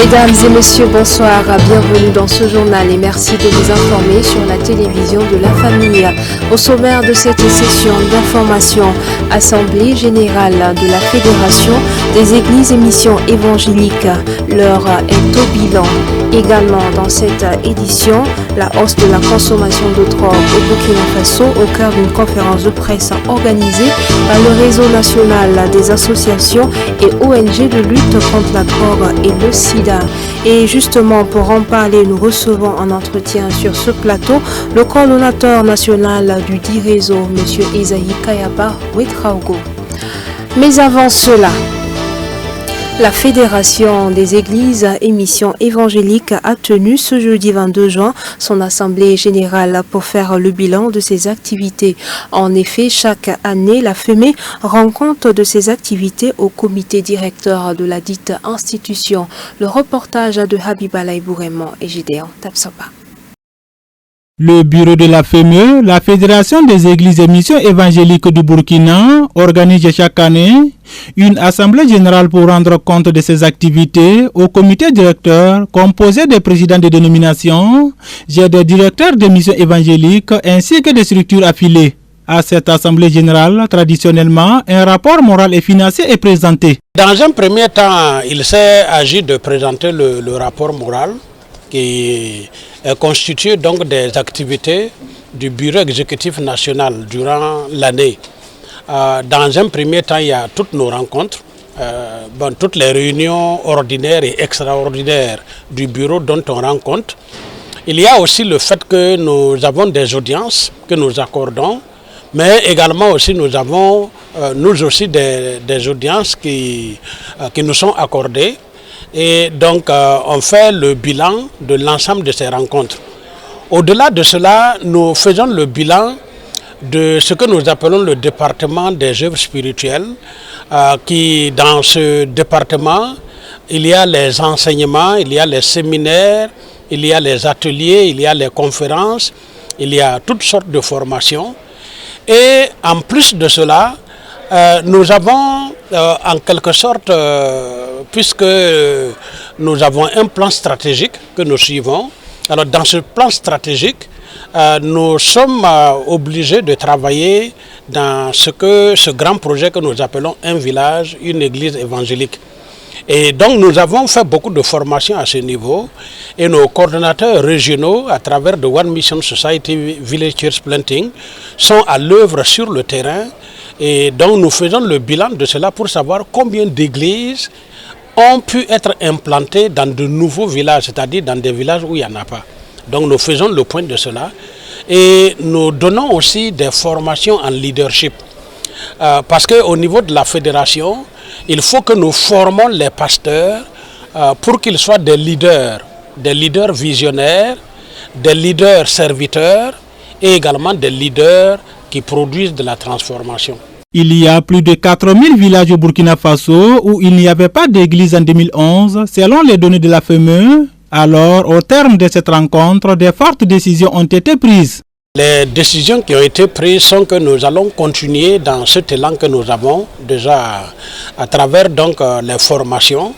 Mesdames et messieurs, bonsoir, bienvenue dans ce journal et merci de vous informer sur la télévision de la famille. Au sommaire de cette session d'information, Assemblée générale de la Fédération des Églises et Missions évangéliques, l'heure est au bilan. Également dans cette édition, la hausse de la consommation de drogue au Burkina Faso au cœur d'une conférence de presse organisée par le réseau national des associations et ONG de lutte contre la drogue et le sida. Et justement, pour en parler, nous recevons en entretien sur ce plateau le coordonnateur national du dit réseau, M. Isaïe Kayaba Ouetraogo. Mais avant cela, la Fédération des Églises et Missions évangéliques a tenu ce jeudi 22 juin son assemblée générale pour faire le bilan de ses activités. En effet, chaque année, la FEME rend compte de ses activités au comité directeur de la dite institution. Le reportage de Habibalaï Bouremon et Gideon Tapsoba. Le bureau de la FEME, la Fédération des Églises et Missions évangéliques du Burkina, organise chaque année une assemblée générale pour rendre compte de ses activités au comité directeur composé des présidents de dénominations, des directeurs des missions évangéliques ainsi que des structures affiliées. À cette assemblée générale, traditionnellement, un rapport moral et financier est présenté. Dans un premier temps, il s'est agi de présenter le rapport moral qui est constitué donc des activités du bureau exécutif national durant l'année. Dans un premier temps, il y a toutes nos rencontres, toutes les réunions ordinaires et extraordinaires du bureau dont on rend compte. Il y a aussi le fait que nous avons des audiences que nous accordons, mais également aussi nous avons nous aussi des audiences qui nous sont accordées. Et donc, on fait le bilan de l'ensemble de ces rencontres. Au-delà de cela, nous faisons le bilan de ce que nous appelons le département des œuvres spirituelles, qui, dans ce département, il y a les enseignements, il y a les séminaires, il y a les ateliers, il y a les conférences, il y a toutes sortes de formations. Et en plus de cela, nous avons en quelque sorte, puisque nous avons un plan stratégique que nous suivons, alors dans ce plan stratégique, nous sommes obligés de travailler dans ce grand projet que nous appelons un village, une église évangélique. Et donc nous avons fait beaucoup de formations à ce niveau et nos coordonnateurs régionaux à travers the One Mission Society Village Church Planting sont à l'œuvre sur le terrain. Et donc nous faisons le bilan de cela pour savoir combien d'églises ont pu être implantées dans de nouveaux villages, c'est-à-dire dans des villages où il n'y en a pas. Donc nous faisons le point de cela et nous donnons aussi des formations en leadership. Parce qu'au niveau de la fédération, il faut que nous formons les pasteurs pour qu'ils soient des leaders visionnaires, des leaders serviteurs et également des leaders qui produisent de la transformation. Il y a plus de 4000 villages au Burkina Faso où il n'y avait pas d'église en 2011, selon les données de la FEME. Alors, au terme de cette rencontre, des fortes décisions ont été prises. Les décisions qui ont été prises sont que nous allons continuer dans cet élan que nous avons déjà à travers donc les formations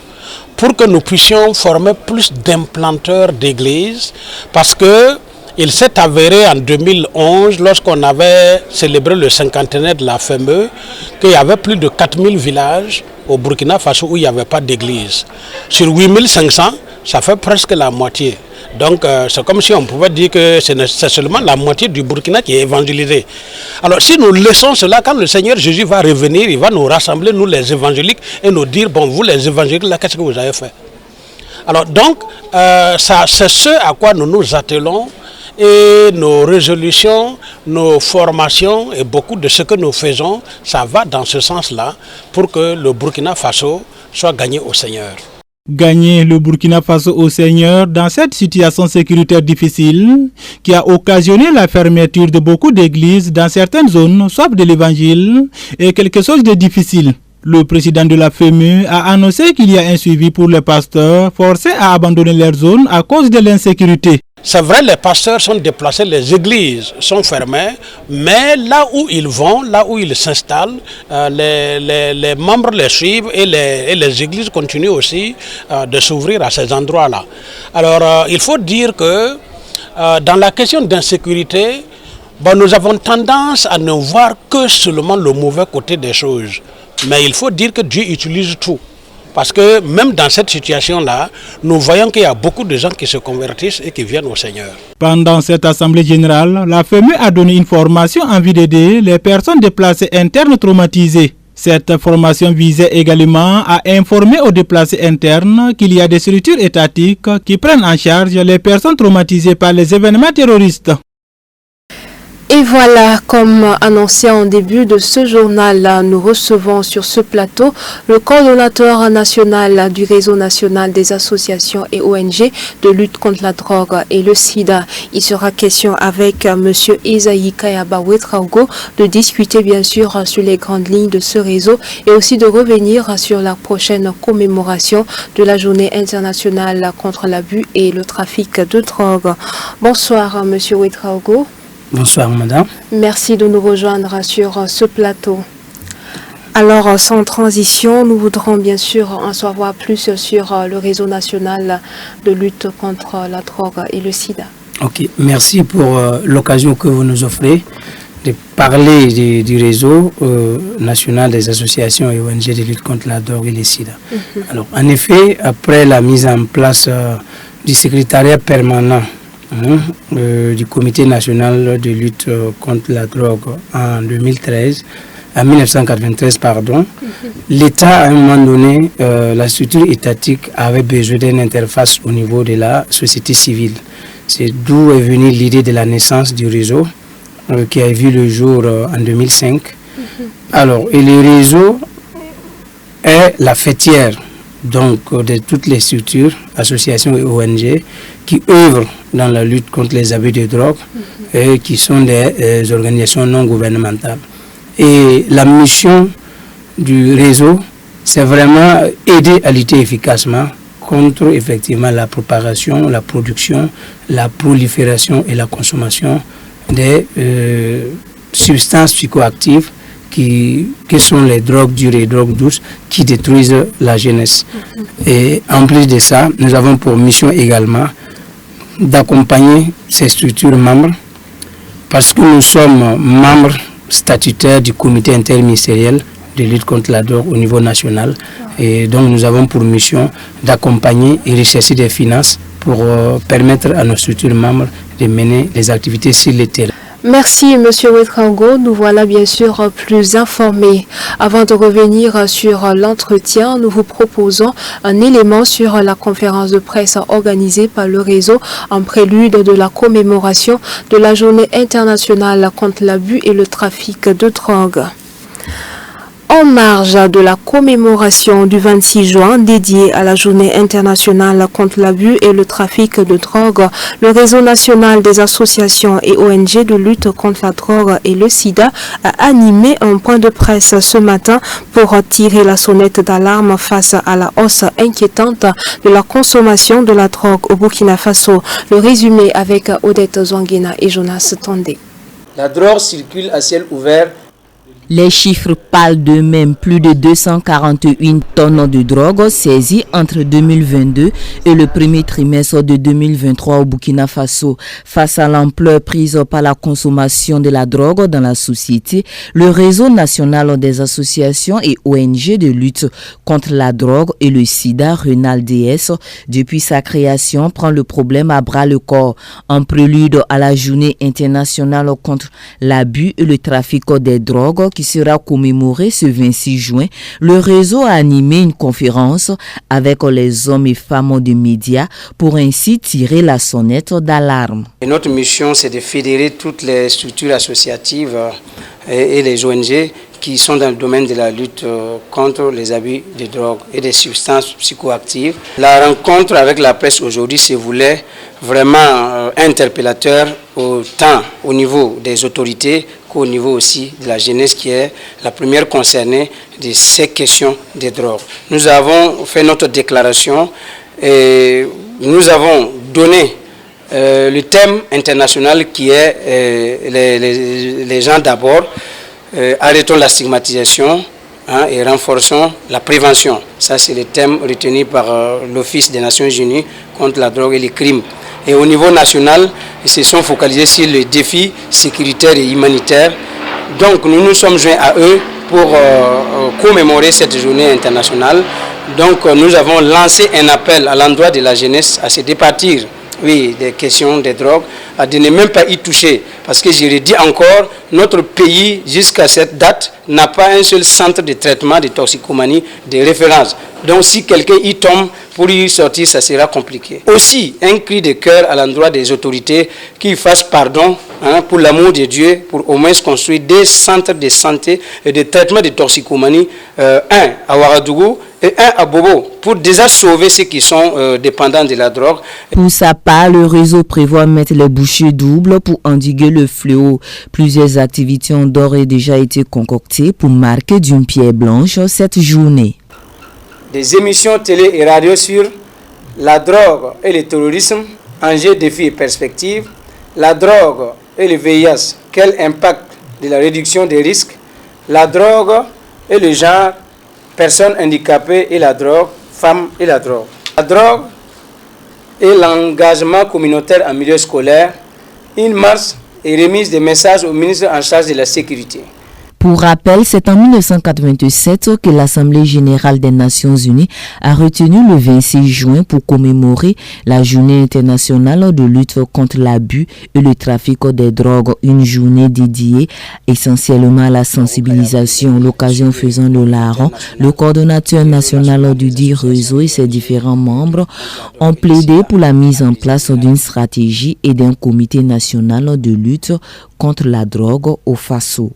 pour que nous puissions former plus d'implanteurs d'églises parce que il s'est avéré en 2011, lorsqu'on avait célébré le cinquantenaire de la FEME, qu'il y avait plus de 4000 villages au Burkina Faso où il n'y avait pas d'église. Sur 8500, ça fait presque la moitié. Donc c'est comme si on pouvait dire que c'est seulement la moitié du Burkina qui est évangélisé. Alors si nous laissons cela, quand le Seigneur Jésus va revenir, il va nous rassembler, nous les évangéliques, et nous dire, bon, vous les évangéliques, là, qu'est-ce que vous avez fait? Alors donc, c'est ce à quoi nous nous attelons. Et nos résolutions, nos formations et beaucoup de ce que nous faisons, ça va dans ce sens-là pour que le Burkina Faso soit gagné au Seigneur. Gagner le Burkina Faso au Seigneur dans cette situation sécuritaire difficile qui a occasionné la fermeture de beaucoup d'églises dans certaines zones, soit de l'évangile, est quelque chose de difficile. Le président de la FEME a annoncé qu'il y a un suivi pour les pasteurs forcés à abandonner leur zone à cause de l'insécurité. c'est vrai, les pasteurs sont déplacés, les églises sont fermées, mais là où ils vont, là où ils s'installent, les membres les suivent et les églises continuent aussi de s'ouvrir à ces endroits-là. Alors, il faut dire que dans la question d'insécurité, nous avons tendance à ne voir que seulement le mauvais côté des choses. Mais il faut dire que Dieu utilise tout. Parce que même dans cette situation-là, nous voyons qu'il y a beaucoup de gens qui se convertissent et qui viennent au Seigneur. Pendant cette assemblée générale, la FEME a donné une formation en vue d'aider les personnes déplacées internes traumatisées. Cette formation visait également à informer aux déplacés internes qu'il y a des structures étatiques qui prennent en charge les personnes traumatisées par les événements terroristes. Et voilà, comme annoncé en début de ce journal, nous recevons sur ce plateau le coordonnateur national du réseau national des associations et ONG de lutte contre la drogue et le sida. Il sera question avec M. Isaïe Kayaba Ouetraogo de discuter bien sûr sur les grandes lignes de ce réseau et aussi de revenir sur la prochaine commémoration de la journée internationale contre l'abus et le trafic de drogue. Bonsoir M. Ouetraogo. Bonsoir madame. Merci de nous rejoindre sur ce plateau. Alors sans transition, nous voudrons bien sûr en savoir plus sur le réseau national de lutte contre la drogue et le sida. Ok, merci pour l'occasion que vous nous offrez de parler du réseau national des associations et ONG de lutte contre la drogue et le sida. Alors en effet, après la mise en place du secrétariat permanent du comité national de lutte contre la drogue en 1993, l'État à un moment donné, la structure étatique avait besoin d'une interface au niveau de la société civile. C'est d'où est venue l'idée de la naissance du réseau qui a vu le jour en 2005. Alors, et le réseau est la fêtière donc de toutes les structures, associations et ONG qui œuvrent dans la lutte contre les abus de drogue et qui sont des organisations non gouvernementales. Et la mission du réseau, c'est vraiment aider à lutter efficacement contre effectivement la propagation, la production, la prolifération et la consommation des substances psychoactives que sont les drogues dures et les drogues douces qui détruisent la jeunesse. Et en plus de ça, nous avons pour mission également d'accompagner ces structures membres parce que nous sommes membres statutaires du comité interministériel de lutte contre la drogue au niveau national et donc nous avons pour mission d'accompagner et rechercher des finances pour permettre à nos structures membres de mener des activités sur le terrain. Merci M. Ouetraogo, nous voilà bien sûr plus informés. Avant de revenir sur l'entretien, nous vous proposons un élément sur la conférence de presse organisée par le réseau en prélude de la commémoration de la journée internationale contre l'abus et le trafic de drogue. En marge de la commémoration du 26 juin dédiée à la journée internationale contre l'abus et le trafic de drogue, le réseau national des associations et ONG de lutte contre la drogue et le sida a animé un point de presse ce matin pour tirer la sonnette d'alarme face à la hausse inquiétante de la consommation de la drogue au Burkina Faso. Le résumé avec Odette Zouanguena et Jonas Tondé. La drogue circule à ciel ouvert. Les chiffres parlent d'eux-mêmes. Plus de 241 tonnes de drogue saisies entre 2022 et le premier trimestre de 2023 au Burkina Faso. Face à l'ampleur prise par la consommation de la drogue dans la société, le réseau national des associations et ONG de lutte contre la drogue et le sida, RENALDS, depuis sa création, prend le problème à bras le corps. En prélude à la journée internationale contre l'abus et le trafic des drogues, qui sera commémoré ce 26 juin, le réseau a animé une conférence avec les hommes et femmes des médias pour ainsi tirer la sonnette d'alarme. Notre mission, c'est de fédérer toutes les structures associatives et les ONG qui sont dans le domaine de la lutte contre les abus de drogue et des substances psychoactives. La rencontre avec la presse aujourd'hui se voulait vraiment interpellateur autant au niveau des autorités qu'au niveau aussi de la jeunesse qui est la première concernée de ces questions de drogue. Nous avons fait notre déclaration et nous avons donné le thème international qui est les gens d'abord, arrêtons la stigmatisation et renforçons la prévention. Ça, c'est le thème retenu par l'Office des Nations Unies contre la drogue et les crimes. Et au niveau national, ils se sont focalisés sur les défis sécuritaires et humanitaires. Donc, nous nous sommes joints à eux pour commémorer cette journée internationale. Donc, nous avons lancé un appel à l'endroit de la jeunesse à se départir des questions des drogues, à de ne même pas y toucher. Parce que je le dis encore, notre pays, jusqu'à cette date, n'a pas un seul centre de traitement de toxicomanie de référence. Donc si quelqu'un y tombe, pour y sortir, ça sera compliqué. Aussi, un cri de cœur à l'endroit des autorités qui fassent pardon, pour l'amour de Dieu, pour au moins construire des centres de santé et de traitement de toxicomanie, un à Ouagadougou et un à Bobo, pour déjà sauver ceux qui sont dépendants de la drogue. Pour sa part, le réseau prévoit mettre les bouchées doubles pour endiguer le fléau. Plusieurs activités ont d'ores et déjà été concoctées pour marquer d'une pierre blanche cette journée. Des émissions télé et radio sur la drogue et le terrorisme, enjeux, défis et perspectives, la drogue et le VIH, quel impact de la réduction des risques, la drogue et le genre, personnes handicapées et la drogue, femmes et la drogue. La drogue et l'engagement communautaire en milieu scolaire, une marche et remise des messages au ministre en charge de la sécurité. Pour rappel, c'est en 1987 que l'Assemblée générale des Nations unies a retenu le 26 juin pour commémorer la journée internationale de lutte contre l'abus et le trafic des drogues, une journée dédiée essentiellement à la sensibilisation. L'occasion faisant le larron, le coordonnateur national du dit réseau et ses différents membres ont plaidé pour la mise en place d'une stratégie et d'un comité national de lutte contre la drogue au Faso.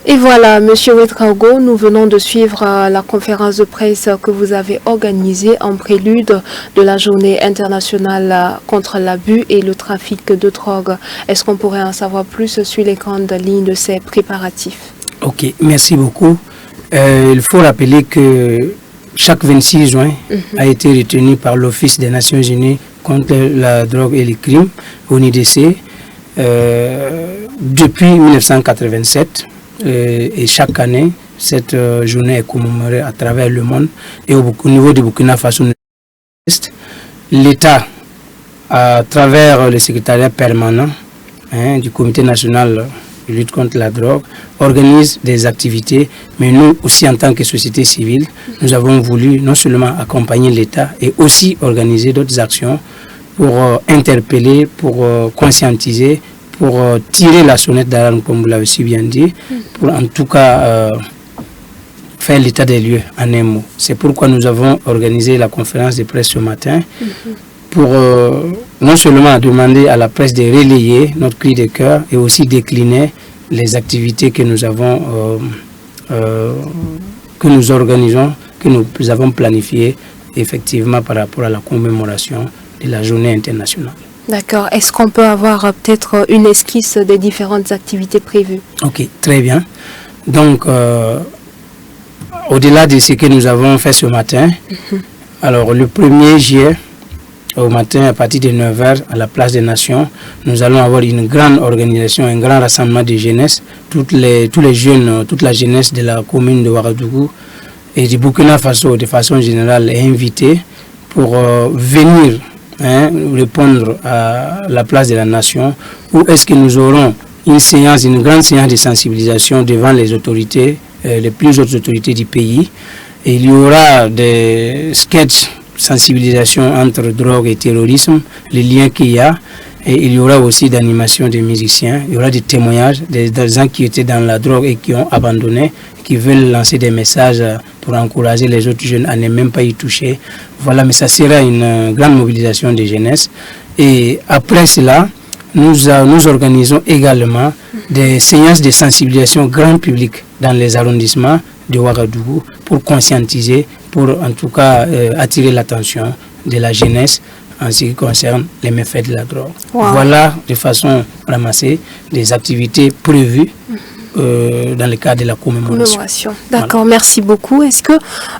Et voilà, Monsieur Ouedraogo, nous venons de suivre la conférence de presse que vous avez organisée en prélude de la journée internationale contre l'abus et le trafic de drogue. Est-ce qu'on pourrait en savoir plus sur les grandes lignes de ces préparatifs? Ok, merci beaucoup. Il faut rappeler que chaque 26 juin a été retenu par l'Office des Nations Unies contre la drogue et les crimes, ONUDC, depuis 1987. Et chaque année, cette journée est commémorée à travers le monde. Et au niveau du Burkina Faso, l'État, à travers le secrétariat permanent du Comité national de lutte contre la drogue, organise des activités. Mais nous aussi, en tant que société civile, nous avons voulu non seulement accompagner l'État et aussi organiser d'autres actions pour interpeller, pour conscientiser, pour tirer la sonnette d'alarme, comme vous l'avez si bien dit, pour en tout cas faire l'état des lieux en un mot. C'est pourquoi nous avons organisé la conférence de presse ce matin, pour non seulement demander à la presse de relayer notre cri de cœur et aussi décliner les activités que nous avons, que nous organisons, que nous avons planifiées effectivement par rapport à la commémoration de la journée internationale. D'accord. Est-ce qu'on peut avoir peut-être une esquisse des différentes activités prévues? Ok, très bien. Donc, au-delà de ce que nous avons fait ce matin, alors le 1er juillet, au matin, à partir de 9h, à la place des Nations, nous allons avoir une grande organisation, un grand rassemblement de jeunesse. Tous les jeunes, toute la jeunesse de la commune de Ouagadougou et du Burkina Faso, de façon générale, est invitée pour venir répondre à la place de la nation, où est-ce que nous aurons une grande séance de sensibilisation devant les autorités, les plus hautes autorités du pays. Et il y aura des sketchs sensibilisation entre drogue et terrorisme, les liens qu'il y a, et il y aura aussi d'animation des musiciens, il y aura des témoignages des gens qui étaient dans la drogue et qui ont abandonné, qui veulent lancer des messages pour encourager les autres jeunes à ne même pas y toucher. Voilà, mais ça sera une grande mobilisation de jeunesse. Et après cela, nous organisons également des séances de sensibilisation grand public dans les arrondissements de Ouagadougou pour conscientiser, pour en tout cas attirer l'attention de la jeunesse en ce qui concerne les méfaits de la drogue. Wow. Voilà de façon ramassée des activités prévues dans le cadre de la commémoration. D'accord, voilà. Merci beaucoup. Est-ce que,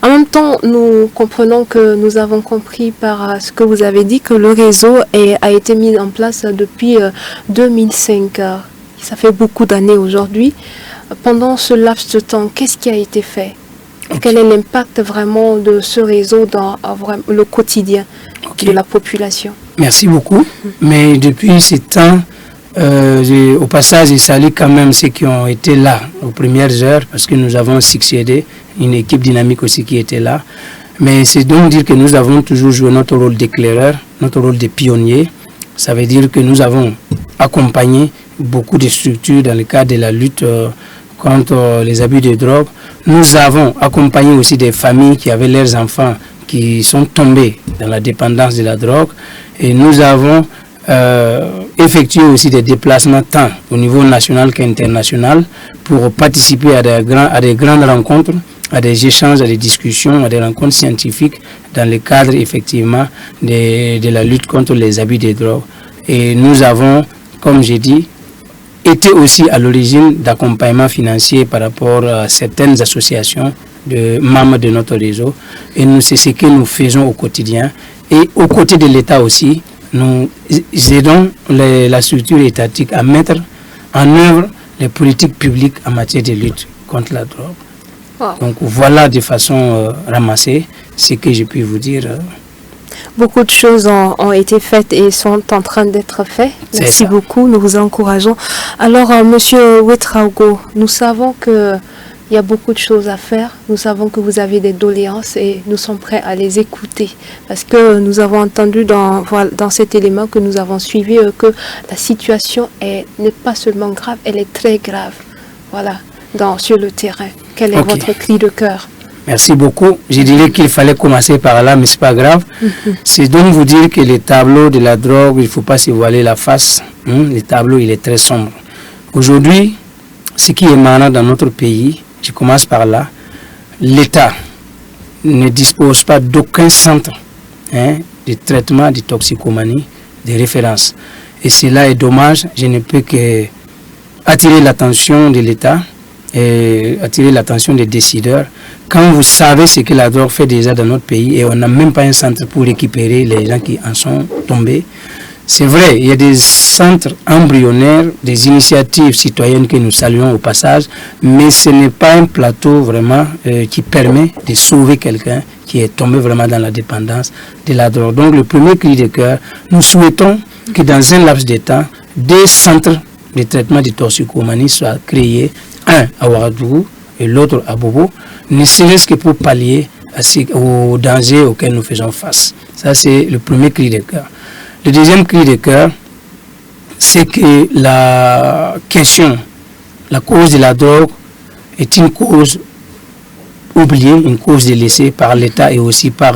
en même temps, nous comprenons que nous avons compris par ce que vous avez dit que le réseau a été mis en place depuis 2005. Ça fait beaucoup d'années aujourd'hui. Pendant ce laps de temps, qu'est-ce qui a été fait? Quel est l'impact vraiment de ce réseau dans le quotidien de la population? Merci beaucoup. Mais depuis ce temps, au passage, je salue quand même ceux qui ont été là aux premières heures, parce que nous avons succédé, une équipe dynamique aussi qui était là. Mais c'est donc dire que nous avons toujours joué notre rôle d'éclaireur, notre rôle de pionnier. Ça veut dire que nous avons accompagné beaucoup de structures dans le cadre de la lutte contre les abus de drogue. Nous avons accompagné aussi des familles qui avaient leurs enfants qui sont tombés dans la dépendance de la drogue. Et nous avons effectué aussi des déplacements tant au niveau national qu'international pour participer à des grandes rencontres, à des échanges, à des discussions, à des rencontres scientifiques dans le cadre effectivement de la lutte contre les abus de drogue. Et nous avons, comme j'ai dit, été aussi à l'origine d'accompagnement financier par rapport à certaines associations de membres de notre réseau. Et c'est ce que nous faisons au quotidien. Et aux côtés de l'État aussi, nous aidons la structure étatique à mettre en œuvre les politiques publiques en matière de lutte contre la drogue. Wow. Donc voilà de façon ramassée ce que je puis vous dire. Beaucoup de choses ont été faites et sont en train d'être faites. Merci beaucoup, nous vous encourageons. Alors, Monsieur Ouetraogo, nous savons qu'il y a beaucoup de choses à faire. Nous savons que vous avez des doléances et nous sommes prêts à les écouter. Parce que nous avons entendu dans cet élément que nous avons suivi que la situation n'est pas seulement grave, elle est très grave. Voilà, sur le terrain. Quel est votre cri de cœur? Merci beaucoup. Je dirais qu'il fallait commencer par là, mais ce n'est pas grave. C'est donc vous dire que le tableau de la drogue, il ne faut pas se voiler la face. Le tableau, il est très sombre. Aujourd'hui, ce qui est marrant dans notre pays, je commence par là, l'État ne dispose pas d'aucun centre de traitement de toxicomanie, de référence. Et cela est dommage. Je ne peux que attirer l'attention de l'État et attirer l'attention des décideurs. Quand vous savez ce que la drogue fait déjà dans notre pays et on n'a même pas un centre pour récupérer les gens qui en sont tombés, c'est vrai, il y a des centres embryonnaires, des initiatives citoyennes que nous saluons au passage, mais ce n'est pas un plateau vraiment qui permet de sauver quelqu'un qui est tombé vraiment dans la dépendance de la drogue. Donc le premier cri de cœur, nous souhaitons que dans un laps de temps, des centres de traitement de toxicomanie soient créés, un à Ouagadougou et l'autre à Bobo, ne serait-ce que pour pallier aux dangers auxquels nous faisons face. Ça, c'est le premier cri de cœur. Le deuxième cri de cœur, c'est que la cause de la drogue est une cause oubliée, une cause délaissée par l'État et aussi par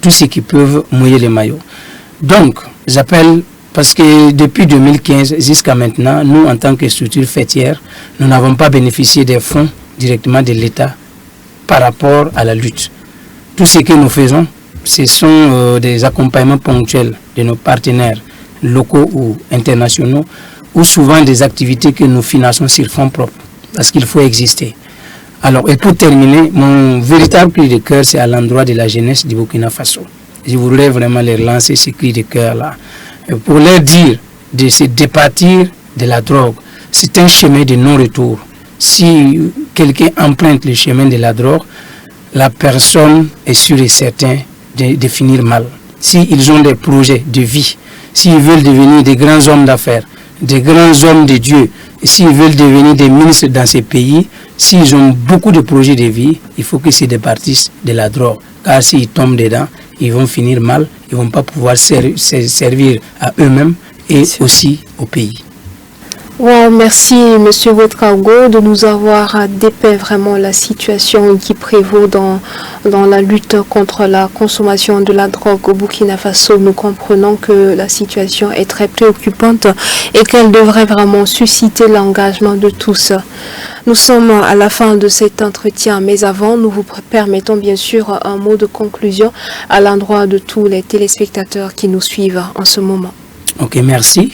tous ceux qui peuvent mouiller les maillots. Donc, j'appelle, parce que depuis 2015 jusqu'à maintenant, nous, en tant que structure fêtière, nous n'avons pas bénéficié des fonds directement de l'État par rapport à la lutte. Tout ce que nous faisons, ce sont des accompagnements ponctuels de nos partenaires locaux ou internationaux, ou souvent des activités que nous finançons sur fonds propres, parce qu'il faut exister. Alors, et pour terminer, mon véritable cri de cœur, c'est à l'endroit de la jeunesse du Burkina Faso. Je voudrais vraiment leur lancer ce cri de cœur-là, pour leur dire de se départir de la drogue. C'est un chemin de non-retour. Si quelqu'un emprunte le chemin de la drogue, la personne est sûre et certaine de finir mal. S'ils ont des projets de vie, s'ils veulent devenir des grands hommes d'affaires, des grands hommes de Dieu, s'ils veulent devenir des ministres dans ces pays, s'ils ont beaucoup de projets de vie, il faut qu'ils se départissent de la drogue. Car s'ils tombent dedans, ils vont finir mal, ils ne vont pas pouvoir servir à eux-mêmes et aussi au pays. Wow, merci M. Ouetraogo de nous avoir dépeint vraiment la situation qui prévaut dans la lutte contre la consommation de la drogue au Burkina Faso. Nous comprenons que la situation est très préoccupante et qu'elle devrait vraiment susciter l'engagement de tous. Nous sommes à la fin de cet entretien, mais avant, nous vous permettons bien sûr un mot de conclusion à l'endroit de tous les téléspectateurs qui nous suivent en ce moment. Ok, merci.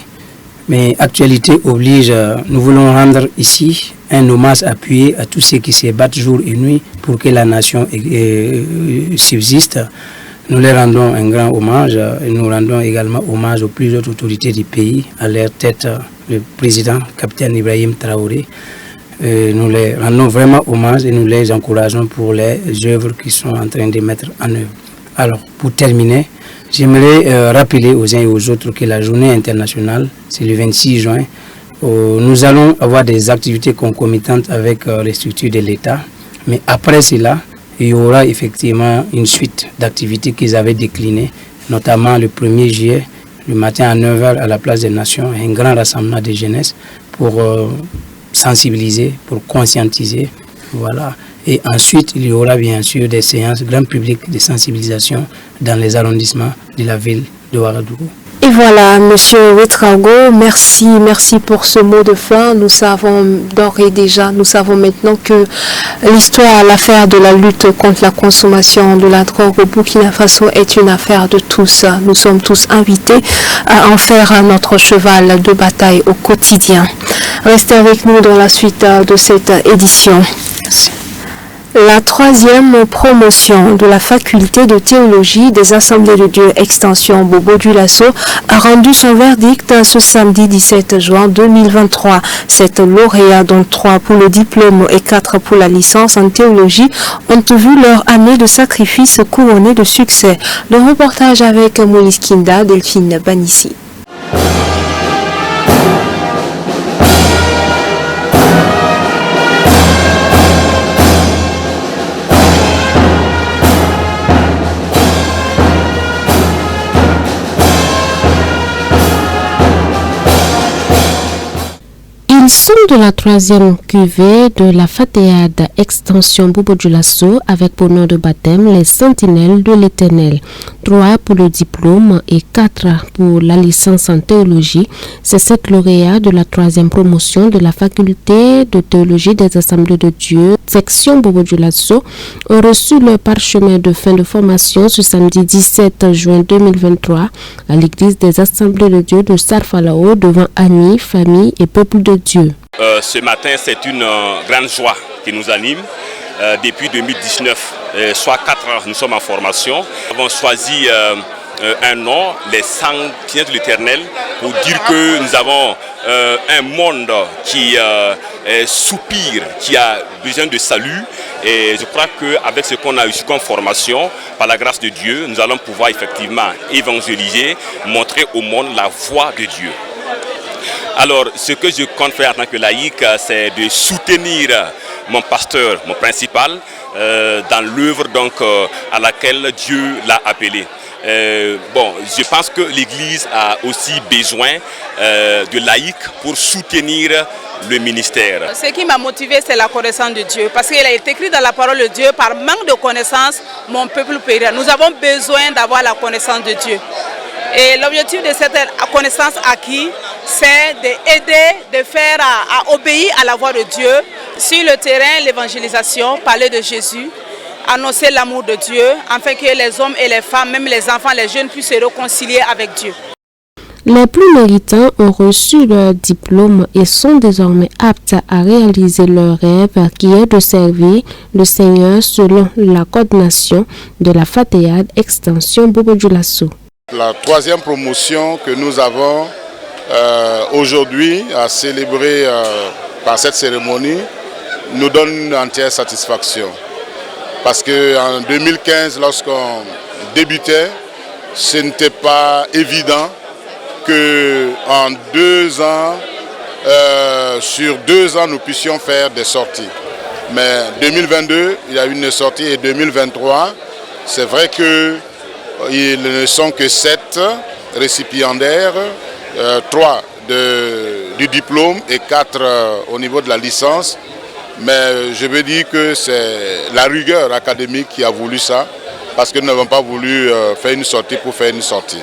Mais actualité oblige, nous voulons rendre ici un hommage appuyé à tous ceux qui se battent jour et nuit pour que la nation subsiste. Nous leur rendons un grand hommage et nous rendons également hommage aux plus hautes autorités du pays, à leur tête le président, capitaine Ibrahim Traoré. Nous les rendons vraiment hommage et nous les encourageons pour les œuvres qu'ils sont en train de mettre en œuvre. Alors, pour terminer, j'aimerais rappeler aux uns et aux autres que la journée internationale, c'est le 26 juin. Nous allons avoir des activités concomitantes avec les structures de l'État. Mais après cela, il y aura effectivement une suite d'activités qu'ils avaient déclinées, notamment le 1er juillet, le matin à 9h à la place des Nations, un grand rassemblement de jeunesse pour sensibiliser, pour conscientiser. Voilà. Et ensuite, il y aura bien sûr des séances grand public de sensibilisation dans les arrondissements de la ville de Ouagadougou. Et voilà, Monsieur Ouedraogo, merci pour ce mot de fin. Nous savons d'ores et déjà, nous savons maintenant que l'histoire, l'affaire de la lutte contre la consommation de la drogue au Burkina Faso est une affaire de tous. Nous sommes tous invités à en faire notre cheval de bataille au quotidien. Restez avec nous dans la suite de cette édition. Merci. La 3e promotion de la faculté de théologie des Assemblées de Dieu Extension Bobo Dioulasso a rendu son verdict ce samedi 17 juin 2023. 7 lauréats, dont 3 pour le diplôme et 4 pour la licence en théologie, ont vu leur année de sacrifice couronnée de succès. Le reportage avec Moïse Kinda, Delphine Banissi. Ils sont de la 3e cuvée de la Fatéade Extension Bobo Dioulasso avec pour nom de baptême les Sentinelles de l'Éternel. 3 pour le diplôme et 4 pour la licence en théologie. Ces 7 lauréats de la 3e promotion de la faculté de théologie des Assemblées de Dieu, section Bobo Dioulasso, ont reçu leur parchemin de fin de formation ce samedi 17 juin 2023 à l'église des Assemblées de Dieu de Sarfalao devant amis, famille et peuple de Dieu. Ce matin, c'est une grande joie qui nous anime. Depuis 2019, soit 4 ans, nous sommes en formation. Nous avons choisi un nom, les Sentinelles de l'Éternel, pour dire que nous avons un monde qui soupire, qui a besoin de salut. Et je crois qu'avec ce qu'on a eu comme formation, par la grâce de Dieu, nous allons pouvoir effectivement évangéliser, montrer au monde la voie de Dieu. Alors, ce que je compte faire en tant que laïc, c'est de soutenir mon pasteur, mon principal, dans l'œuvre à laquelle Dieu l'a appelé. Je pense que l'Église a aussi besoin de laïcs pour soutenir le ministère. Ce qui m'a motivé, c'est la connaissance de Dieu. Parce qu'il a été écrit dans la parole de Dieu, par manque de connaissance, mon peuple périra. Nous avons besoin d'avoir la connaissance de Dieu. Et l'objectif de cette connaissance acquise, c'est d'aider, de faire à obéir à la voix de Dieu. Sur le terrain, l'évangélisation, parler de Jésus, annoncer l'amour de Dieu, afin que les hommes et les femmes, même les enfants, les jeunes, puissent se réconcilier avec Dieu. Les plus méritants ont reçu leur diplôme et sont désormais aptes à réaliser leur rêve qui est de servir le Seigneur selon la coordination de la Fatéade Extension Bobo Dioulasso. La 3e promotion que nous avons aujourd'hui à célébrer par cette cérémonie nous donne une entière satisfaction. Parce qu'en 2015, lorsqu'on débutait, ce n'était pas évident qu'en 2 ans, sur 2 ans, nous puissions faire des sorties. Mais 2022, il y a eu une sortie et 2023, c'est vrai qu'ils ne sont que 7 récipiendaires, 3 du diplôme et 4 au niveau de la licence. Mais je veux dire que c'est la rigueur académique qui a voulu ça, parce que nous n'avons pas voulu faire une sortie pour faire une sortie.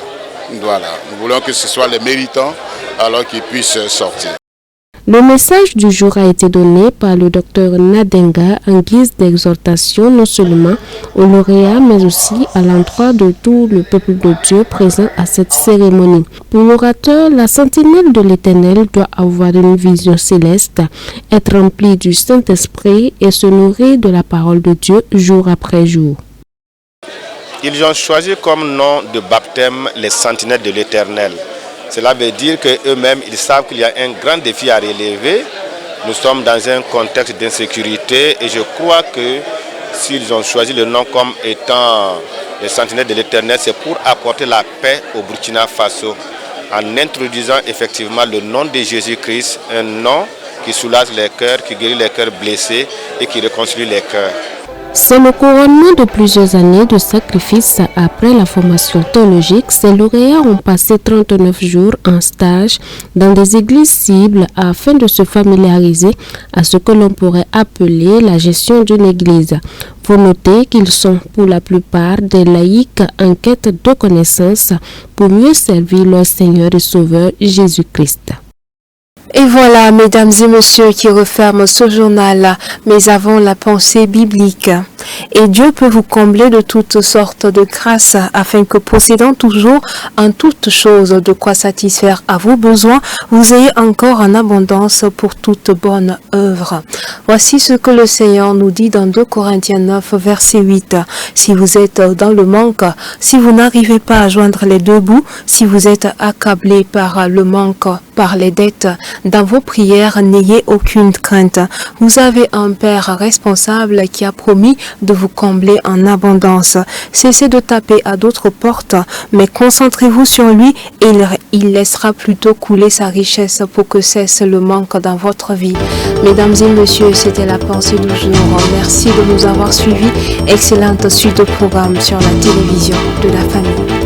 Voilà, nous voulons que ce soit les méritants alors qu'ils puissent sortir. Le message du jour a été donné par le docteur Nadenga en guise d'exhortation non seulement aux lauréats mais aussi à l'endroit de tout le peuple de Dieu présent à cette cérémonie. Pour l'orateur, la sentinelle de l'Éternel doit avoir une vision céleste, être remplie du Saint-Esprit et se nourrir de la parole de Dieu jour après jour. Ils ont choisi comme nom de baptême les sentinelles de l'Éternel. Cela veut dire qu'eux-mêmes, ils savent qu'il y a un grand défi à relever. Nous sommes dans un contexte d'insécurité et je crois que s'ils ont choisi le nom comme étant les sentinelles de l'Éternel, c'est pour apporter la paix au Burkina Faso en introduisant effectivement le nom de Jésus-Christ, un nom qui soulage les cœurs, qui guérit les cœurs blessés et qui réconcilie les cœurs. C'est le couronnement de plusieurs années de sacrifices après la formation théologique. Ces lauréats ont passé 39 jours en stage dans des églises cibles afin de se familiariser à ce que l'on pourrait appeler la gestion d'une église. Faut noter qu'ils sont pour la plupart des laïcs en quête de connaissances pour mieux servir leur Seigneur et Sauveur Jésus-Christ. Et voilà, mesdames et messieurs, qui referment ce journal, mais avant la pensée biblique. Et Dieu peut vous combler de toutes sortes de grâces, afin que possédant toujours en toutes choses de quoi satisfaire à vos besoins, vous ayez encore en abondance pour toute bonne œuvre. Voici ce que le Seigneur nous dit dans 2 Corinthiens 9, verset 8. Si vous êtes dans le manque, si vous n'arrivez pas à joindre les deux bouts, si vous êtes accablé par le manque, par les dettes, dans vos prières, n'ayez aucune crainte. Vous avez un Père responsable qui a promis de vous combler en abondance. Cessez de taper à d'autres portes, mais concentrez-vous sur lui et il laissera plutôt couler sa richesse pour que cesse le manque dans votre vie. Mesdames et messieurs, c'était la pensée du jour. Merci de nous avoir suivis. Excellente suite de programme sur la télévision de la famille.